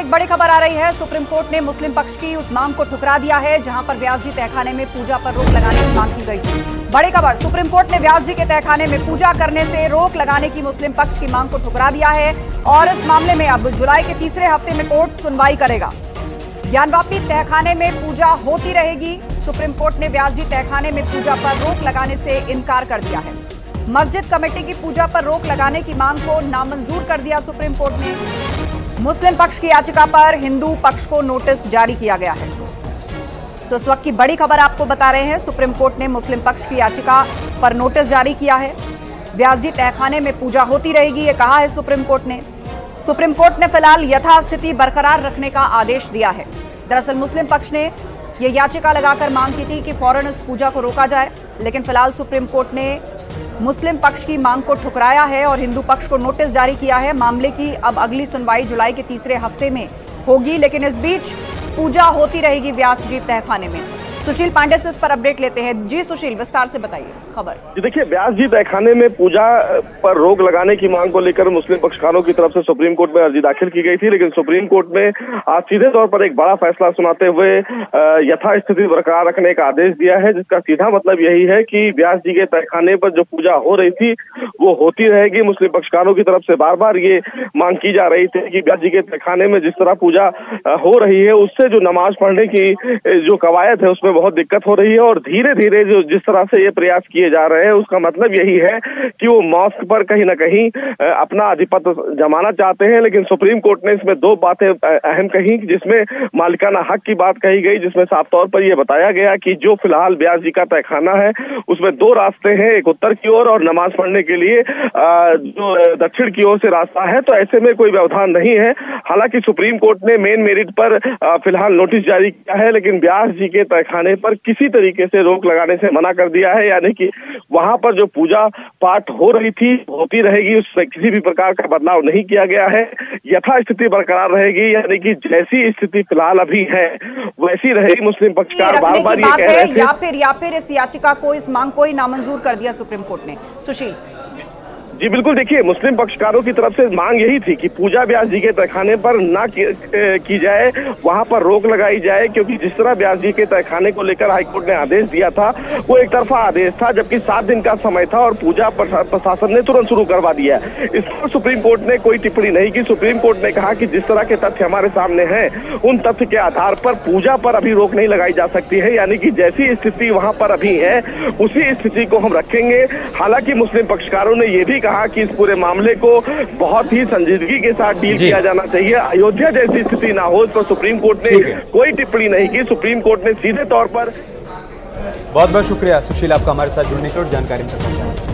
एक बड़ी खबर आ रही है। सुप्रीम कोर्ट ने मुस्लिम पक्ष की उस मांग को ठुकरा दिया है जहां पर व्यास जी तहखाने में पूजा पर रोक लगाने की मांग की गई थी। बड़ी खबर, सुप्रीम कोर्ट ने व्यास जी के तहखाने में पूजा करने से रोक लगाने की मुस्लिम पक्ष की मांग को ठुकरा दिया है और इस मामले में अब जुलाई के तीसरे हफ्ते में कोर्ट सुनवाई करेगा। ज्ञानवापी तहखाने में पूजा होती रहेगी। सुप्रीम कोर्ट ने व्यास जी तहखाने में पूजा पर रोक लगाने से इनकार कर दिया है। मस्जिद कमेटी की पूजा पर रोक लगाने की मांग को नामंजूर कर दिया सुप्रीम कोर्ट ने। मुस्लिम पक्ष की याचिका पर हिंदू पक्ष को नोटिस जारी किया गया है। तो इस वक्त की बड़ी खबर आपको बता रहे हैं, सुप्रीम कोर्ट ने मुस्लिम पक्ष की याचिका पर नोटिस जारी किया है। व्यास जी तहखाने में पूजा होती रहेगी, ये कहा है सुप्रीम कोर्ट ने। सुप्रीम कोर्ट ने फिलहाल यथास्थिति बरकरार रखने का आदेश दिया है। दरअसल मुस्लिम पक्ष ने यह याचिका लगाकर मांग की थी कि फौरन इस पूजा को रोका जाए, लेकिन फिलहाल सुप्रीम कोर्ट ने मुस्लिम पक्ष की मांग को ठुकराया है और हिंदू पक्ष को नोटिस जारी किया है। मामले की अब अगली सुनवाई जुलाई के तीसरे हफ्ते में होगी, लेकिन इस बीच पूजा होती रहेगी व्यास जी तहखाने में। सुशील पांडे से इस पर अपडेट लेते हैं। जी सुशील, विस्तार से बताइए खबर। देखिए, व्यास जी तहखाने में पूजा पर रोक लगाने की मांग को लेकर मुस्लिम पक्षकारों की तरफ से सुप्रीम कोर्ट में अर्जी दाखिल की गई थी, लेकिन सुप्रीम कोर्ट ने आज सीधे तौर पर एक बड़ा फैसला सुनाते हुए यथास्थिति बरकरार रखने का आदेश दिया है, जिसका सीधा मतलब यही है कि व्यास जी के तहखाने पर जो पूजा हो रही थी वो होती रहेगी। मुस्लिम पक्षकारों की तरफ से बार बार ये मांग की जा रही थी कि व्यास जी के तहखाने में जिस तरह पूजा हो रही है उससे जो नमाज पढ़ने की जो कवायद है उसमें बहुत दिक्कत हो रही है, और धीरे धीरे जो जिस तरह से ये प्रयास किए जा रहे हैं उसका मतलब यही है कि वो मॉस्क पर कहीं ना कहीं अपना आधिपत्य जमाना चाहते हैं। लेकिन सुप्रीम कोर्ट ने इसमें दो बातें अहम कही, जिसमें मालिकाना हक की बात कही गई, जिसमें साफ तौर पर यह बताया गया कि जो फिलहाल व्यास जी का तहखाना है उसमें दो रास्ते हैं, एक उत्तर की ओर और नमाज पढ़ने के लिए जो दक्षिण की ओर से रास्ता है, तो ऐसे में कोई व्यवधान नहीं है। हालांकि सुप्रीम कोर्ट ने मेन मेरिट पर फिलहाल नोटिस जारी किया है, लेकिन व्यास जी के तहखाने पर किसी तरीके से रोक लगाने से मना कर दिया है, यानी कि वहां पर जो पूजा पाठ हो रही थी होती रहेगी, उसमें किसी भी प्रकार का बदलाव नहीं किया गया है। यथास्थिति बरकरार रहेगी, यानी कि जैसी स्थिति फिलहाल अभी है वैसी रहेगी। मुस्लिम पक्षकार बार बार ये कह रहे थे या फिर इस याचिका को, इस मांग को ही नामंजूर कर दिया सुप्रीम कोर्ट ने। सुशील जी बिल्कुल, देखिए, मुस्लिम पक्षकारों की तरफ से मांग यही थी कि पूजा व्यास जी के तहखाने पर ना की जाए, वहां पर रोक लगाई जाए, क्योंकि जिस तरह व्यास जी के तहखाने को लेकर हाईकोर्ट ने आदेश दिया था वो एक तरफा आदेश था, जबकि 7 दिन का समय था और पूजा प्रशासन ने तुरंत शुरू करवा दिया। इस पर सुप्रीम कोर्ट ने कोई टिप्पणी नहीं की। सुप्रीम कोर्ट ने कहा कि जिस तरह के तथ्य हमारे सामने हैं उन तथ्य के आधार पर पूजा पर अभी रोक नहीं लगाई जा सकती है, यानी कि जैसी स्थिति वहां पर अभी है उसी स्थिति को हम रखेंगे। हालांकि मुस्लिम पक्षकारों ने यह भी कहा कि इस पूरे मामले को बहुत ही संजीदगी के साथ डील किया जाना चाहिए। अयोध्या जैसी स्थिति ना हो, इस पर सुप्रीम कोर्ट ने कोई टिप्पणी नहीं की। सुप्रीम कोर्ट ने सीधे तौर पर बहुत बहुत शुक्रिया सुशील आपका हमारे साथ जुड़ने के और जानकारी तक पहुंचाने।